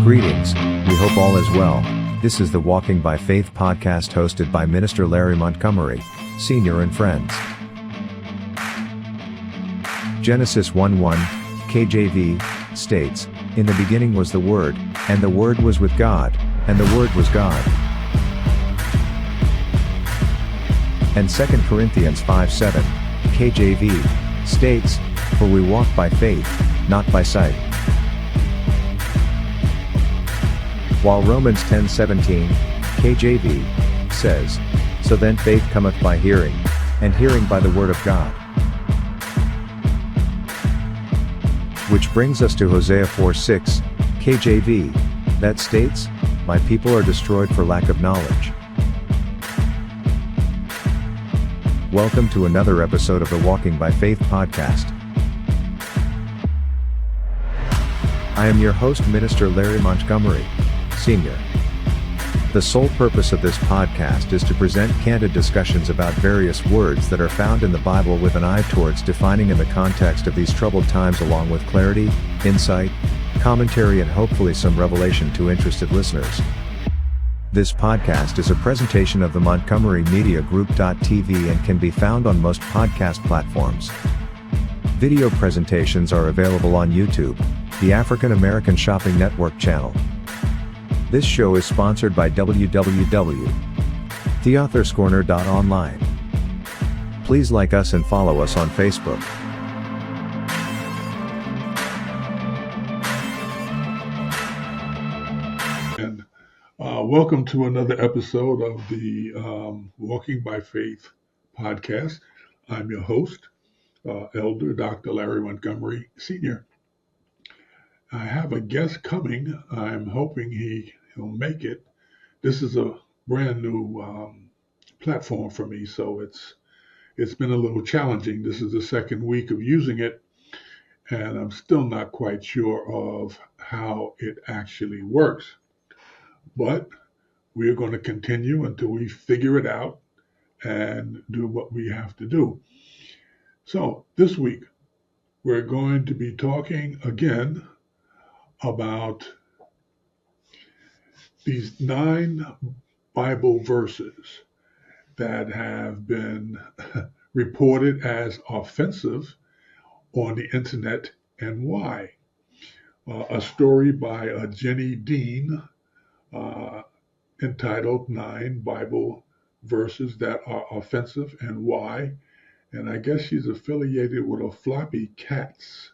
Greetings, we hope all is well. This is the Walking by Faith podcast hosted by Minister Larry Montgomery, Sr. and friends. Genesis 1:1, KJV, states, "In the beginning was the Word, and the Word was with God, and the Word was God." And 2 Corinthians 5:7, KJV, states, "For we walk by faith, not by sight." While Romans 10:17, KJV, says, "So then faith cometh by hearing, and hearing by the word of God." Which brings us to Hosea 4:6, KJV, that states, "My people are destroyed for lack of knowledge." Welcome to another episode of the Walking by Faith podcast. I am your host, Minister Larry Montgomery, Sr. The sole purpose of this podcast is to present candid discussions about various words that are found in the Bible with an eye towards defining in the context of these troubled times, along with clarity, insight, commentary, and hopefully some revelation to interested listeners. This podcast is a presentation of the Montgomery Media Group.tv and can be found on most podcast platforms. Video presentations are available on YouTube, the African American Shopping Network channel. This show is sponsored by www.theauthor'scorner.online. Please like us and follow us on Facebook. And welcome to another episode of the Walking by Faith podcast. I'm your host, Elder Dr. Larry Montgomery, Sr. I have a guest coming. I'm hoping he'll make it. This is a brand new platform for me, so it's been a little challenging. This is the second week of using it, and I'm still not quite sure of how it actually works. But we're going to continue until we figure it out and do what we have to do. So this week, we're going to be talking again about these 9 Bible verses that have been reported as offensive on the internet and why. A story by Jenny Dean entitled 9 Bible Verses That Are Offensive and Why. And I guess she's affiliated with a Floppy Cats.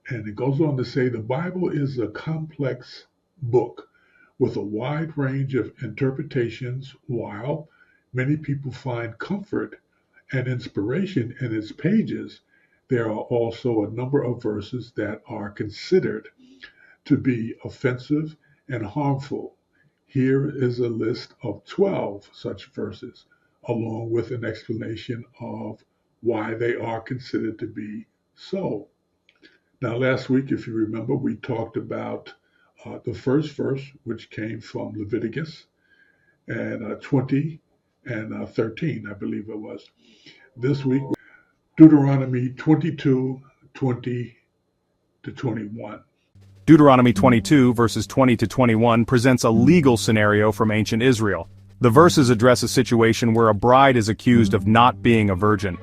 And it goes on to say the Bible is a complex book with a wide range of interpretations. While many people find comfort and inspiration in its pages, there are also a number of verses that are considered to be offensive and harmful. Here is a list of 12 such verses, along with an explanation of why they are considered to be so. Now, last week, if you remember, we talked about the first verse, which came from Leviticus, and 20 and 13, I believe it was. This week, Deuteronomy 22, 20 to 21. Deuteronomy 22, verses 20 to 21 presents a legal scenario from ancient Israel. The verses address a situation where a bride is accused of not being a virgin.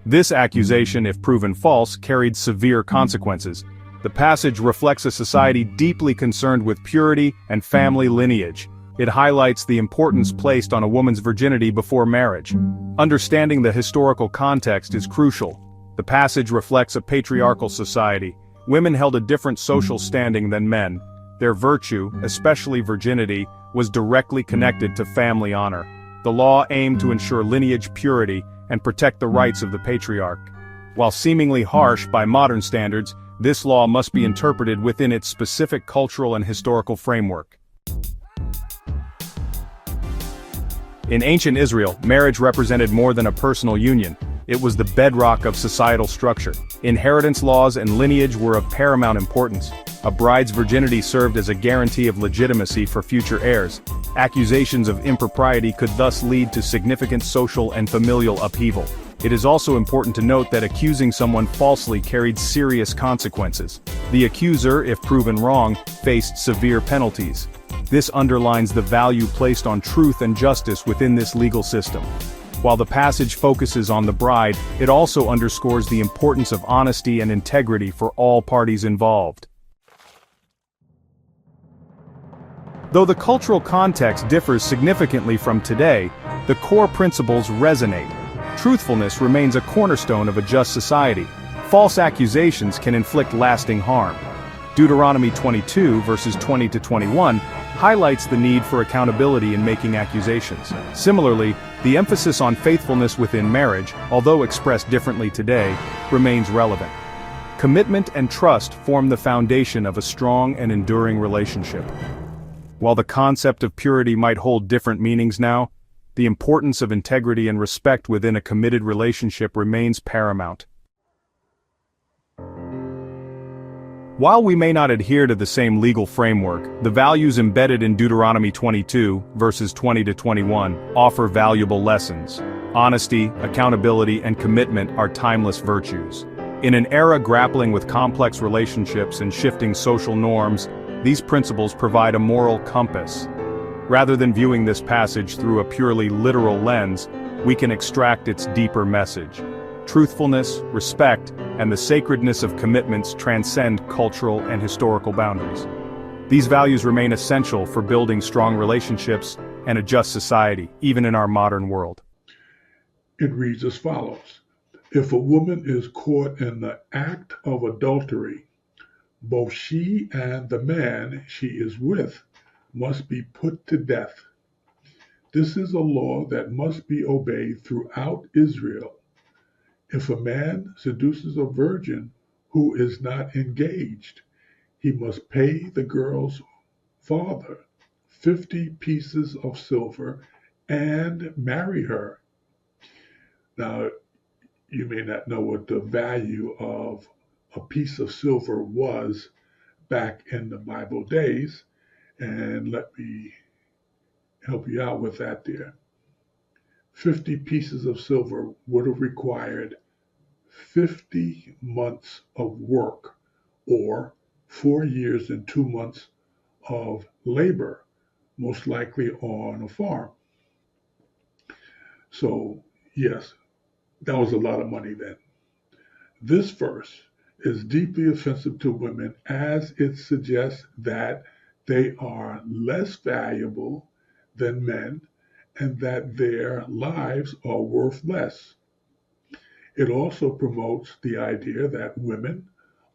This accusation, if proven false, carried severe consequences. The passage reflects a society deeply concerned with purity and family lineage. It highlights the importance placed on a woman's virginity before marriage. Understanding the historical context is crucial. The passage reflects a patriarchal society. Women held a different social standing than men. Their virtue, especially virginity, was directly connected to family honor. The law aimed to ensure lineage purity and protect the rights of the patriarch. While seemingly harsh by modern standards, this law must be interpreted within its specific cultural and historical framework. In ancient Israel, marriage represented more than a personal union. It was the bedrock of societal structure. Inheritance laws and lineage were of paramount importance. A bride's virginity served as a guarantee of legitimacy for future heirs. Accusations of impropriety could thus lead to significant social and familial upheaval. It is also important to note that accusing someone falsely carried serious consequences. The accuser, if proven wrong, faced severe penalties. This underlines the value placed on truth and justice within this legal system. While the passage focuses on the bride, it also underscores the importance of honesty and integrity for all parties involved. Though the cultural context differs significantly from today, the core principles resonate. Truthfulness remains a cornerstone of a just society. False accusations can inflict lasting harm. Deuteronomy 22 verses 20 to 21 highlights the need for accountability in making accusations. Similarly, the emphasis on faithfulness within marriage, although expressed differently today, remains relevant. Commitment and trust form the foundation of a strong and enduring relationship. While the concept of purity might hold different meanings now, the importance of integrity and respect within a committed relationship remains paramount. While we may not adhere to the same legal framework, the values embedded in Deuteronomy 22, verses 20 to 21, offer valuable lessons. Honesty, accountability, and commitment are timeless virtues. In an era grappling with complex relationships and shifting social norms, these principles provide a moral compass. Rather than viewing this passage through a purely literal lens, we can extract its deeper message. Truthfulness, respect, and the sacredness of commitments transcend cultural and historical boundaries. These values remain essential for building strong relationships and a just society, even in our modern world. It reads as follows. If a woman is caught in the act of adultery, both she and the man she is with must be put to death. This is a law that must be obeyed throughout Israel. If a man seduces a virgin who is not engaged, he must pay the girl's father 50 pieces of silver and marry her. Now, you may not know what the value of a piece of silver was back in the Bible days, and let me help you out with that there. 50 pieces of silver would have required 50 months of work, or 4 years and 2 months of labor, most likely on a farm. So, yes, that was a lot of money then. This verse is deeply offensive to women as it suggests that they are less valuable than men and that their lives are worth less. It also promotes the idea that women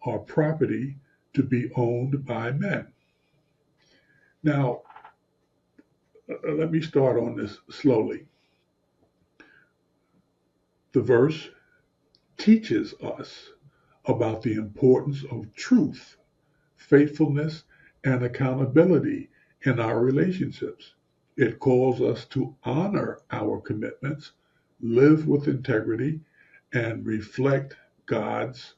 are property to be owned by men. Now, let me start on this slowly. The verse teaches us about the importance of truth, faithfulness, and accountability in our relationships. It calls us to honor our commitments, live with integrity, and reflect God's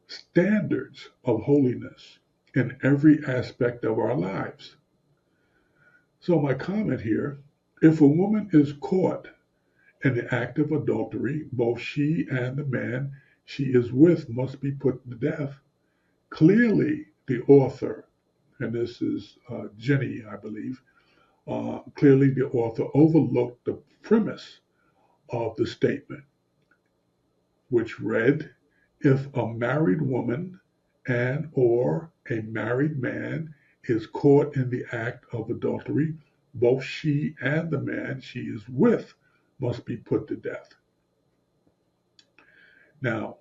standards of holiness in every aspect of our lives. So my comment here, if a woman is caught in the act of adultery, both she and the man she is with must be put to death. Clearly, the author, and this is Jenny, I believe, clearly the author overlooked the premise of the statement, which read, if a married woman and or a married man is caught in the act of adultery, both she and the man she is with must be put to death. Now,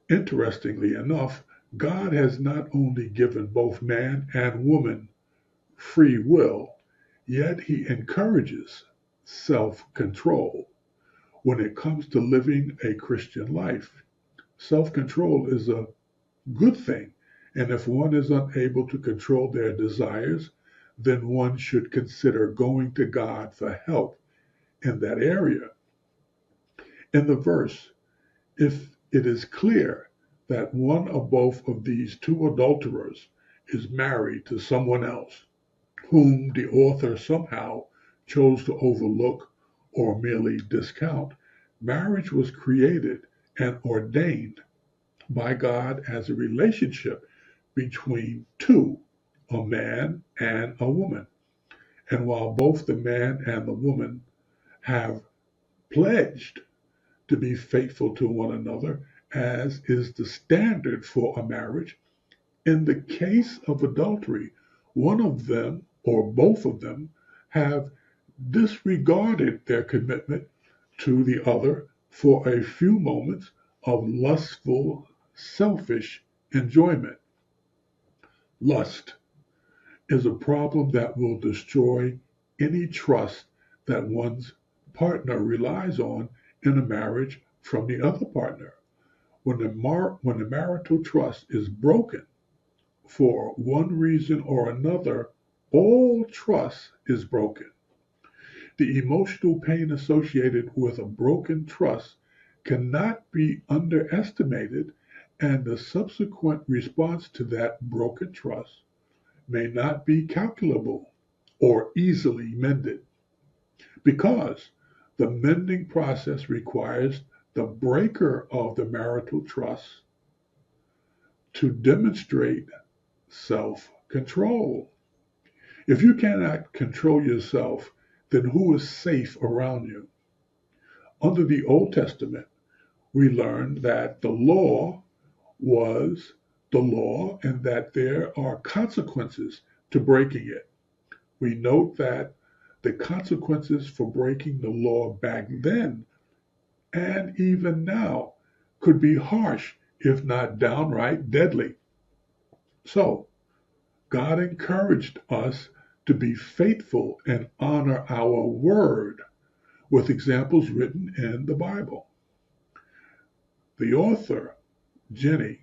interestingly enough, God has not only given both man and woman free will, yet he encourages self-control when it comes to living a Christian life. Self-control is a good thing, and if one is unable to control their desires, then one should consider going to God for help in that area. In the verse, if it is clear that one or both of these two adulterers is married to someone else, whom the author somehow chose to overlook or merely discount, marriage was created and ordained by God as a relationship between two, a man and a woman. And while both the man and the woman have pledged to be faithful to one another, as is the standard for a marriage, in the case of adultery, one of them or both of them have disregarded their commitment to the other for a few moments of lustful, selfish enjoyment. Lust is a problem that will destroy any trust that one's partner relies on in a marriage from the other partner. When the marital trust is broken for one reason or another, all trust is broken. The emotional pain associated with a broken trust cannot be underestimated, and the subsequent response to that broken trust may not be calculable or easily mended, because the mending process requires the breaker of the marital trust to demonstrate self-control. If you cannot control yourself, then who is safe around you? Under the Old Testament, we learned that the law was the law and that there are consequences to breaking it. We note that the consequences for breaking the law back then and even now could be harsh, if not downright deadly. So, God encouraged us to be faithful and honor our word with examples written in the Bible. The author, Jenny,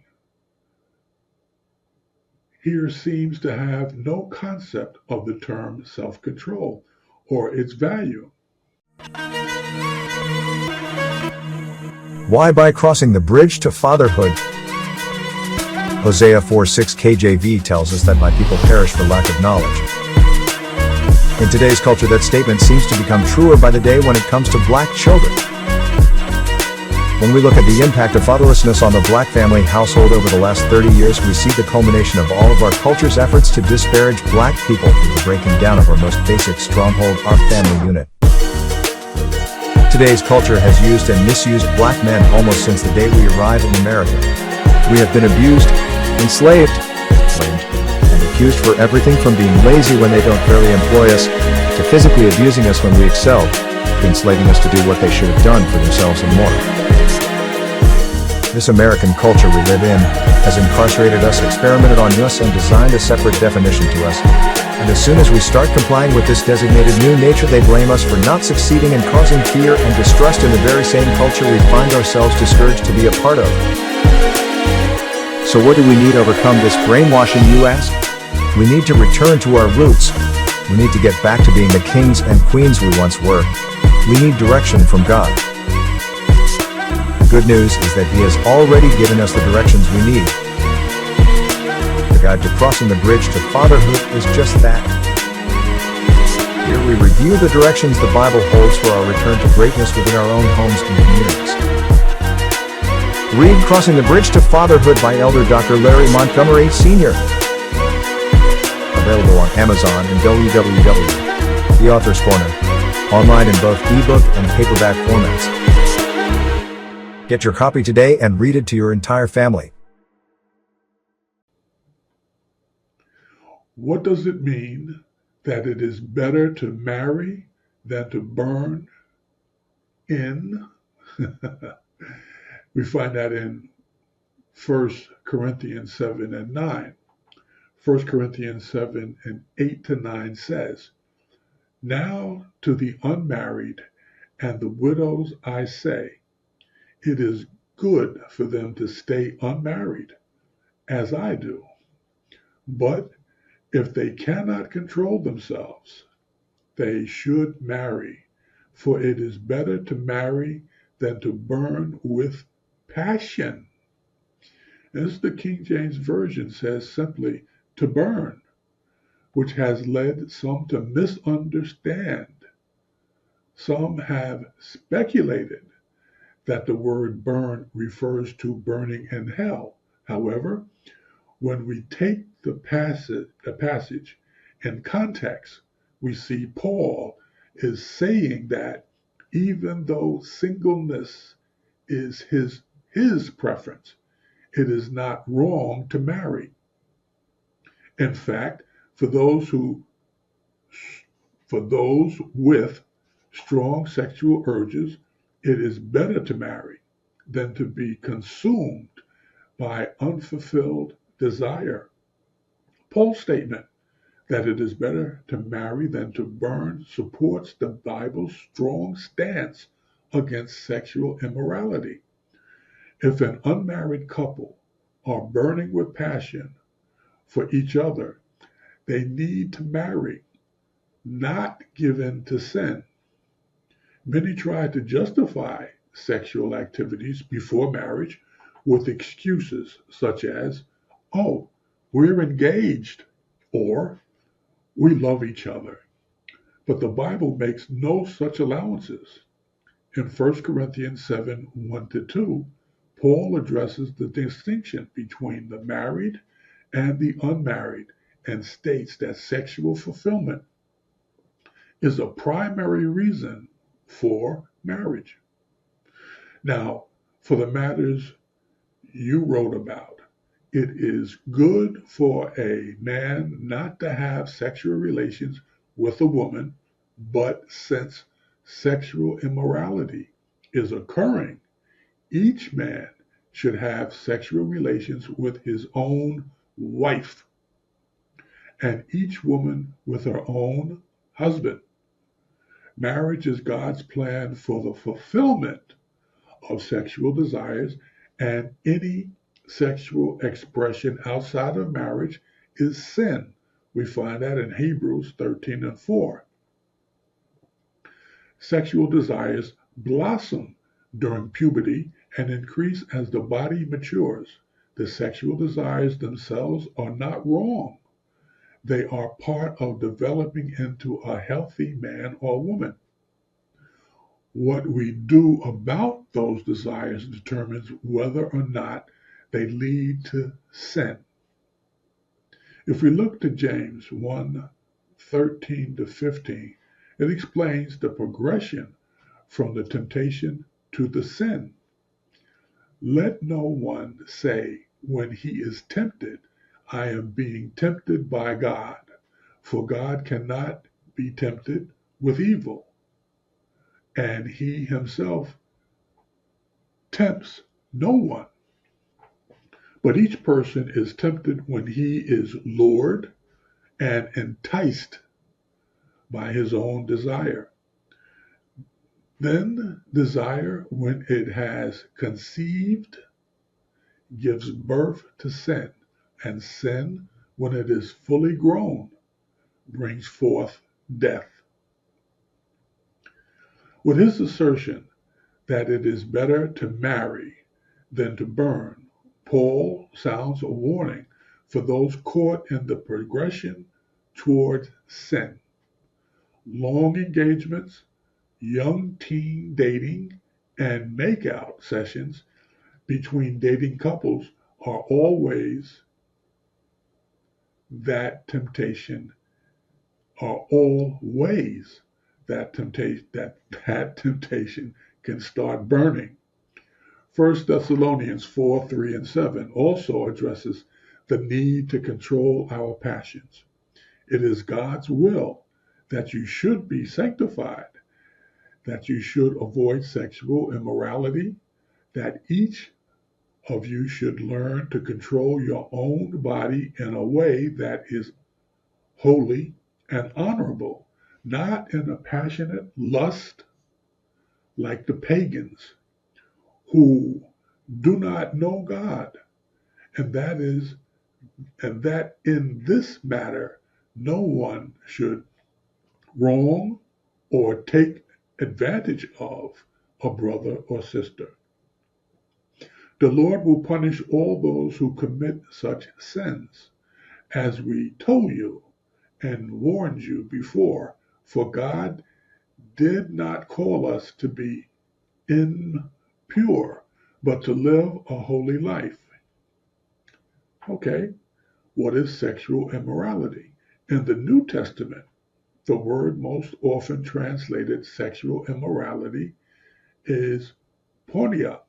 here seems to have no concept of the term self-control or its value. Why by crossing the bridge to fatherhood? Hosea 4:6 KJV tells us that my people perish for lack of knowledge. In today's culture, that statement seems to become truer by the day when it comes to black children. When we look at the impact of fatherlessness on the black family household over the last 30 years, we see the culmination of all of our culture's efforts to disparage black people through the breaking down of our most basic stronghold, our family unit. Today's culture has used and misused black men almost since the day we arrived in America. We have been abused, enslaved, blamed, and accused for everything from being lazy when they don't fairly employ us, to physically abusing us when we excel, to enslaving us to do what they should have done for themselves and more. This American culture we live in has incarcerated us, experimented on us, and designed a separate definition to us. And as soon as we start complying with this designated new nature, they blame us for not succeeding and causing fear and distrust in the very same culture we find ourselves discouraged to be a part of. So what do we need to overcome this brainwashing, you ask? We need to return to our roots. We need to get back to being the kings and queens we once were. We need direction from God. The good news is that He has already given us the directions we need. The guide to crossing the bridge to fatherhood is just that. Here we review the directions the Bible holds for our return to greatness within our own homes and communities. Read Crossing the Bridge to Fatherhood by Elder Dr. Larry Montgomery, Sr. Available on Amazon and The Author's Corner. Online in both ebook and paperback formats. Get your copy today and read it to your entire family. What does it mean that it is better to marry than to burn in? We find that in 1 Corinthians 7 and 9. 1 Corinthians 7 and 8 to 9 says, "Now to the unmarried and the widows I say, it is good for them to stay unmarried, as I do. But if they cannot control themselves, they should marry, for it is better to marry than to burn with passion." As the King James Version says simply, to burn, which has led some to misunderstand. Some have speculated that the word burn refers to burning in hell. However, When we take the passage in context, we see Paul is saying that even though singleness is his preference, it is not wrong to marry. In fact, for those with strong sexual urges, it is better to marry than to be consumed by unfulfilled desire. Paul's statement that it is better to marry than to burn supports the Bible's strong stance against sexual immorality. If an unmarried couple are burning with passion for each other, they need to marry, not give in to sin. Many try to justify sexual activities before marriage with excuses such as, oh, we're engaged, or we love each other. But the Bible makes no such allowances. In 1 Corinthians 7, 1-2, Paul addresses the distinction between the married and the unmarried and states that sexual fulfillment is a primary reason for marriage. Now, for the matters you wrote about, it is good for a man not to have sexual relations with a woman, but since sexual immorality is occurring, each man should have sexual relations with his own wife, and each woman with her own husband. Marriage is God's plan for the fulfillment of sexual desires, and any sexual expression outside of marriage is sin. We find that in Hebrews 13:4. Sexual desires blossom during puberty and increase as the body matures. The sexual desires themselves are not wrong. They are part of developing into a healthy man or woman. What we do about those desires determines whether or not they lead to sin. If we look to James 1:13-15, it explains the progression from the temptation to the sin. Let no one say when he is tempted, I am being tempted by God, for God cannot be tempted with evil, and he himself tempts no one. But each person is tempted when he is lured and enticed by his own desire. Then desire, when it has conceived, gives birth to sin, and sin, when it is fully grown, brings forth death. With his assertion that it is better to marry than to burn, Paul sounds a warning for those caught in the progression toward sin. Long engagements, young teen dating, and makeout sessions between dating couples are always that temptation can start burning. 1 Thessalonians 4:3-7 also addresses the need to control our passions. It is God's will that you should be sanctified, that you should avoid sexual immorality, that each of you should learn to control your own body in a way that is holy and honorable, not in a passionate lust like the pagans who do not know God, and that in this matter no one should wrong or take advantage of a brother or sister. The Lord will punish all those who commit such sins, as we told you and warned you before, for God did not call us to be impure, but to live a holy life. Okay, What is sexual immorality? In the New Testament, the word most often translated sexual immorality is porneia.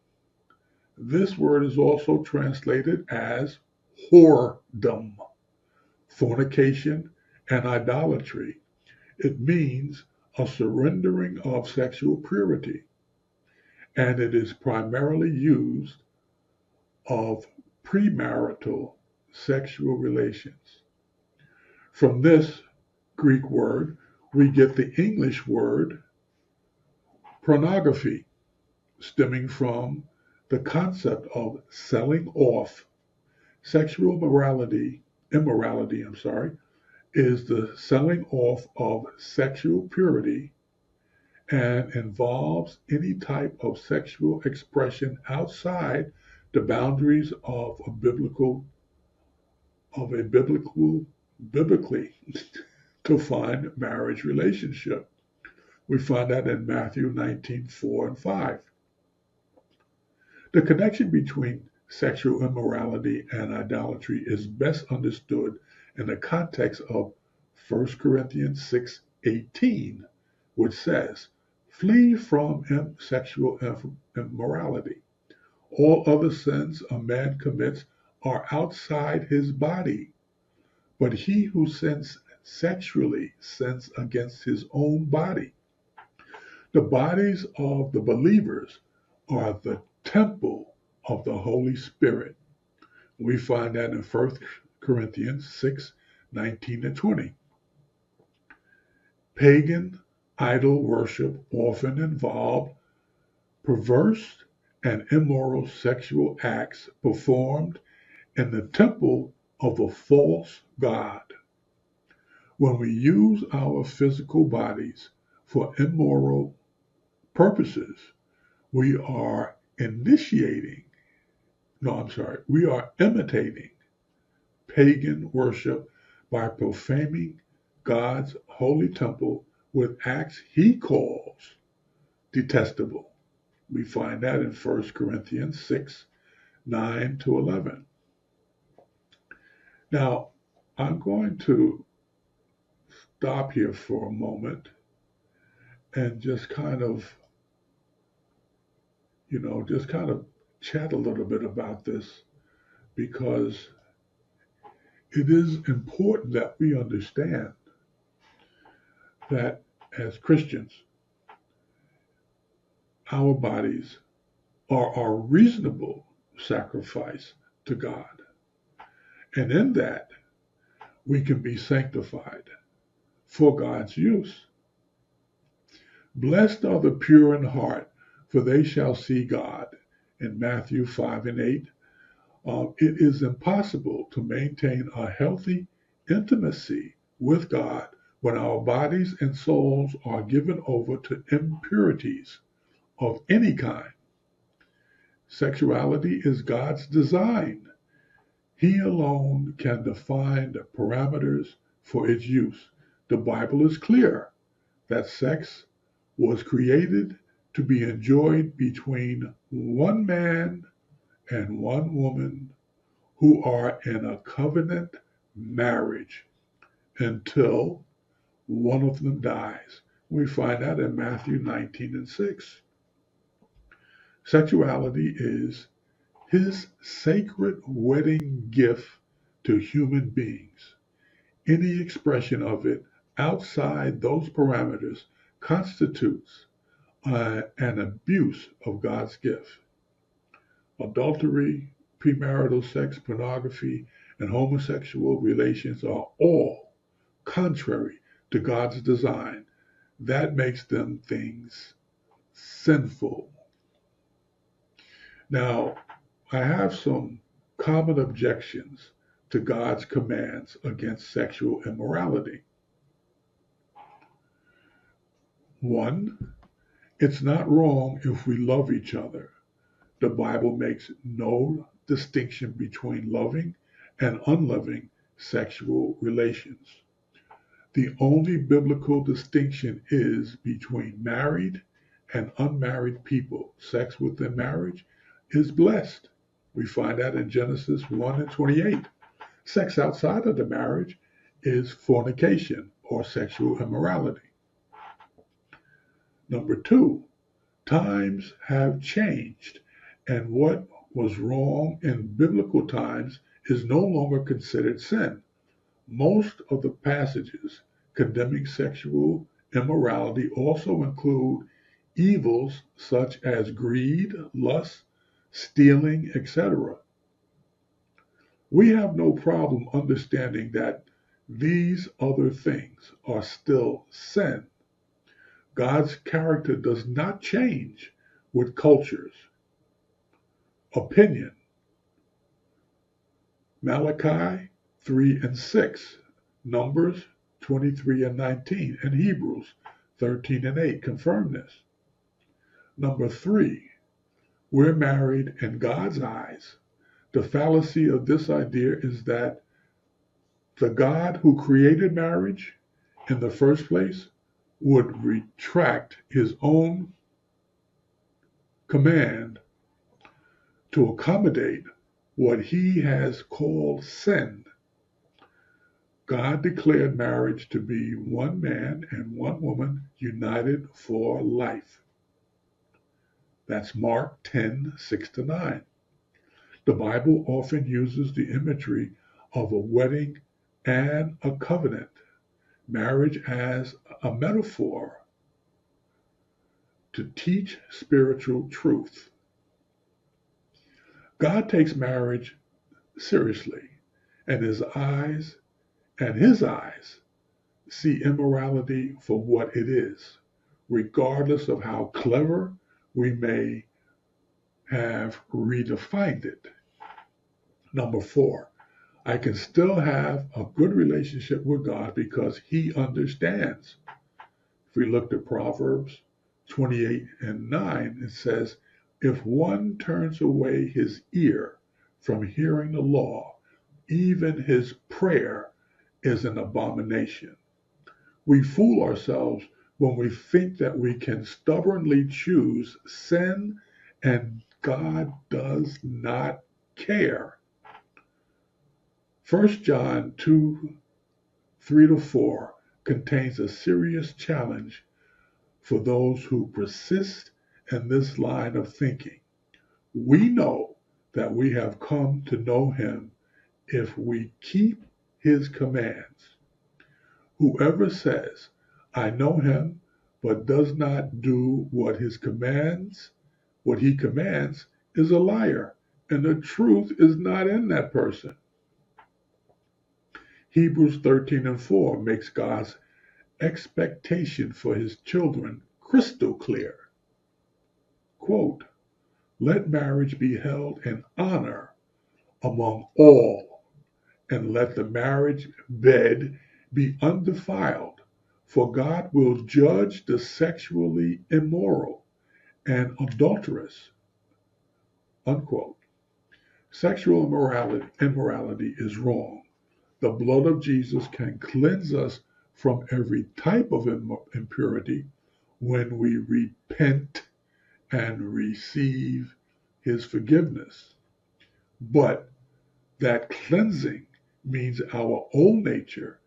This word is also translated as whoredom, fornication, and idolatry. It means a surrendering of sexual purity, and it is primarily used of premarital sexual relations. From this Greek word, we get the English word pornography, stemming from the concept of selling off. Sexual immorality, is the selling off of sexual purity and involves any type of sexual expression outside the boundaries of a biblically defined marriage relationship. We find that in Matthew 19:4 and 5. The connection between sexual immorality and idolatry is best understood in the context of 1 Corinthians 6:18, which says, "Flee from sexual immorality. All other sins a man commits are outside his body, but he who sins sexually sins against his own body." The bodies of the believers are the temple of the Holy Spirit. We find that in 1 Corinthians 6:19 and 20. Pagan idol worship often involved perverse and immoral sexual acts performed in the temple of a false god. When we use our physical bodies for immoral purposes, we are imitating pagan worship by profaning God's holy temple with acts he calls detestable. We find that in 1 Corinthians 6:9 to 11. Now, I'm going to stop here for a moment and just kind of chat a little bit about this, because it is important that we understand that as Christians, our bodies are our reasonable sacrifice to God. And in that, we can be sanctified for God's use. Blessed are the pure in heart, for they shall see God, in Matthew 5:8. It is impossible to maintain a healthy intimacy with God when our bodies and souls are given over to impurities of any kind. Sexuality is God's design. He alone can define the parameters for its use. The Bible is clear that sex was created to be enjoyed between one man and one woman who are in a covenant marriage until one of them dies. We find that in Matthew 19:6. Sexuality is his sacred wedding gift to human beings. Any expression of it outside those parameters constitutes an abuse of God's gift. Adultery, premarital sex, pornography, and homosexual relations are all contrary to God's design. That makes them things sinful. Now, I have some common objections to God's commands against sexual immorality. 1, it's not wrong if we love each other. The Bible makes no distinction between loving and unloving sexual relations. The only biblical distinction is between married and unmarried people. Sex within marriage is blessed. We find that in Genesis 1:28. Sex outside of the marriage is fornication or sexual immorality. Number two, times have changed, and what was wrong in biblical times is no longer considered sin. Most of the passages condemning sexual immorality also include evils such as greed, lust, stealing, etc. We have no problem understanding that these other things are still sin. God's character does not change with cultures. Opinion. Malachi 3 and 6, Numbers 23 and 19, and Hebrews 13 and 8 confirm this. Number three, we're married in God's eyes. The fallacy of this idea is that the God who created marriage in the first place would retract his own command to accommodate what he has called sin. God declared marriage to be one man and one woman united for life. That's Mark 10, 6-9. The Bible often uses the imagery of a wedding and a covenant, marriage as a metaphor to teach spiritual truth. God takes marriage seriously, and his eyes see immorality for what it is, regardless of how clever we may have redefined it. Number four, I can still have a good relationship with God because he understands. If we looked at Proverbs 28 and 9, it says, if one turns away his ear from hearing the law, even his prayer is an abomination. We fool ourselves when we think that we can stubbornly choose sin and God does not care. 1 John 2, 3-4 contains a serious challenge for those who persist in this line of thinking. We know that we have come to know him if we keep his commands. Whoever says, I know him, but does not do what he commands, is a liar, and the truth is not in that person. Hebrews 13 and 4 makes God's expectation for his children crystal clear. Quote, let marriage be held in honor among all, and let the marriage bed be undefiled, for God will judge the sexually immoral and adulterous. Unquote. Sexual immorality is wrong. The blood of Jesus can cleanse us from every type of impurity when we repent and receive his forgiveness. But that cleansing means our old nature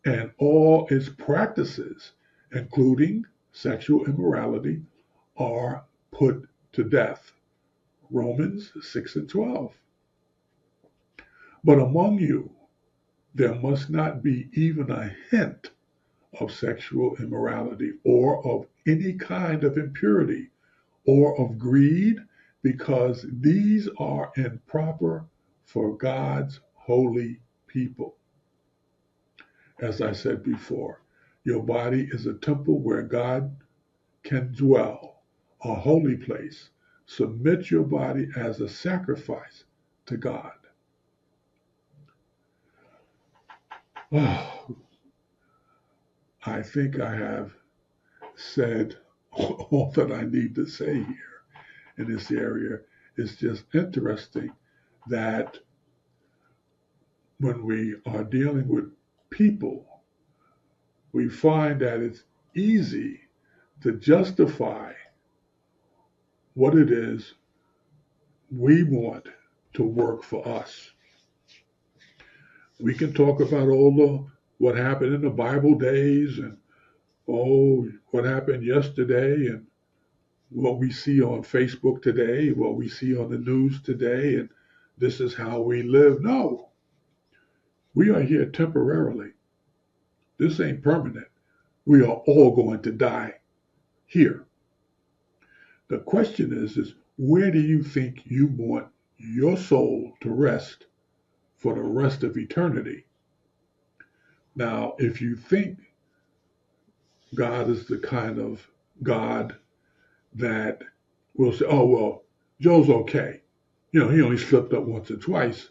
and all its practices, including sexual immorality, are put to death. Romans 6 and 12. But among you, there must not be even a hint of sexual immorality or of any kind of impurity or of greed, because these are improper for God's holy people. As I said before, your body is a temple where God can dwell, a holy place. Submit your body as a sacrifice to God. Oh, I think I have said all that I need to say here in this area. It's just interesting that when we are dealing with people, we find that it's easy to justify what it is we want to work for us. We can talk about what happened in the Bible days and what happened yesterday and what we see on Facebook today, what we see on the news today, and this is how we live. No, we are here temporarily. This ain't permanent. We are all going to die here. The question is where do you think you want your soul to rest for the rest of eternity? Now, if you think God is the kind of God that will say, oh, well, Joe's okay. He only slipped up once or twice.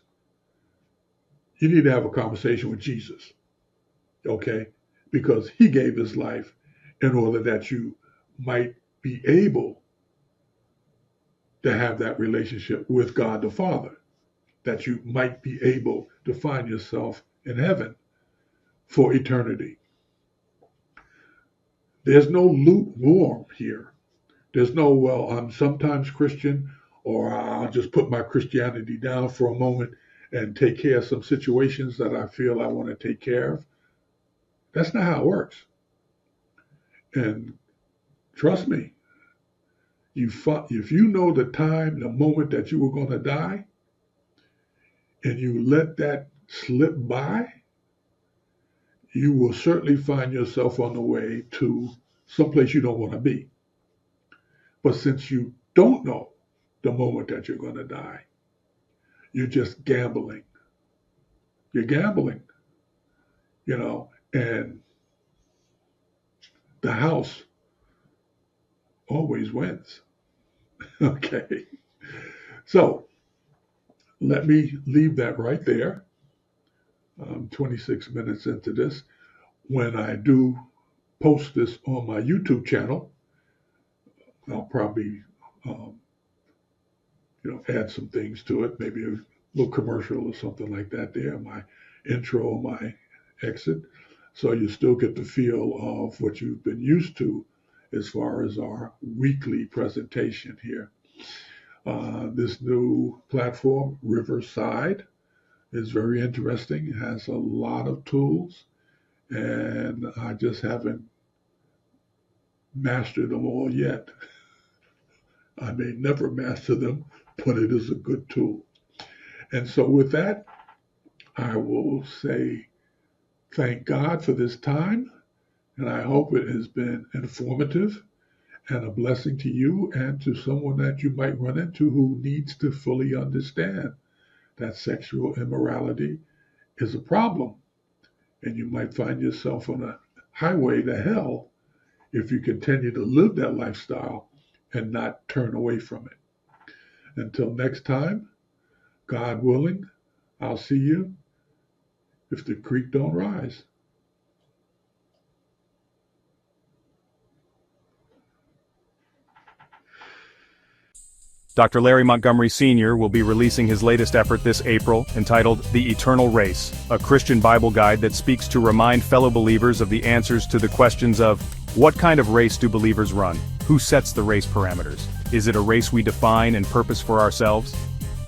You need to have a conversation with Jesus, okay? Because he gave his life in order that you might be able to have that relationship with God the Father, that you might be able to find yourself in heaven for eternity. There's no lukewarm here. There's no, well, I'm sometimes Christian, or I'll just put my Christianity down for a moment and take care of some situations that I feel I want to take care of. That's not how it works. And trust me, if you know the time, the moment that you were going to die, and you let that slip by, you will certainly find yourself on the way to someplace you don't want to be. But since you don't know the moment that you're going to die, you're just gambling. You're gambling, and the house always wins. Okay. So let me leave that right there. 26 minutes into this. When I do post this on my YouTube channel, I'll probably add some things to it, maybe a little commercial or something like that there, my intro, my exit. So you still get the feel of what you've been used to as far as our weekly presentation here. This new platform, Riverside, is very interesting. It has a lot of tools, and I just haven't mastered them all yet. I may never master them, but it is a good tool. And so with that, I will say thank God for this time, and I hope it has been informative and a blessing to you and to someone that you might run into who needs to fully understand that sexual immorality is a problem. And you might find yourself on a highway to hell if you continue to live that lifestyle and not turn away from it. Until next time, God willing, I'll see you if the creek don't rise. Dr. Larry Montgomery Sr. will be releasing his latest effort this April, entitled The Eternal Race, a Christian Bible guide that speaks to remind fellow believers of the answers to the questions of, what kind of race do believers run? Who sets the race parameters? Is it a race we define and purpose for ourselves?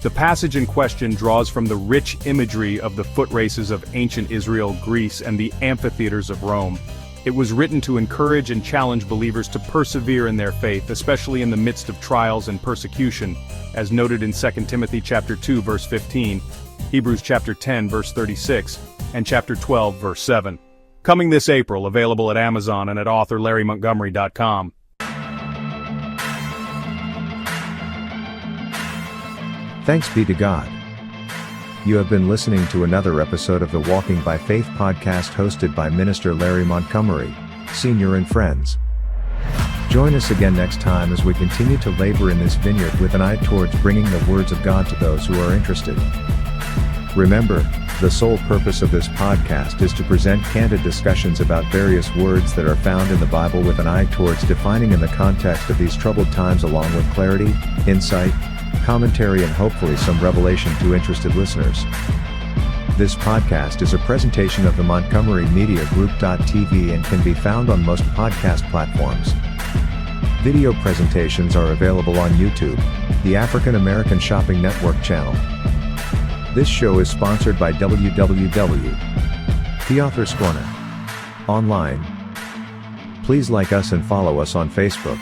The passage in question draws from the rich imagery of the foot races of ancient Israel, Greece, and the amphitheaters of Rome. It was written to encourage and challenge believers to persevere in their faith, especially in the midst of trials and persecution, as noted in 2 Timothy chapter 2 verse 15, Hebrews chapter 10 verse 36, and chapter 12 verse 7. Coming this April, available at Amazon and at authorlarrymontgomery.com. Thanks be to God. You have been listening to another episode of the Walking by Faith podcast hosted by Minister Larry Montgomery, Sr. and friends. Join us again next time as we continue to labor in this vineyard with an eye towards bringing the words of God to those who are interested. Remember, the sole purpose of this podcast is to present candid discussions about various words that are found in the Bible with an eye towards defining in the context of these troubled times, along with clarity, insight, commentary, and hopefully some revelation to interested listeners. This podcast is a presentation of the Montgomery Media Group.tv and can be found on most podcast platforms. Video presentations are available on YouTube, the African American Shopping Network channel. This show is sponsored by www.theauthorskona online. Please like us and follow us on Facebook.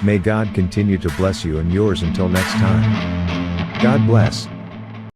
May God continue to bless you and yours until next time. God bless.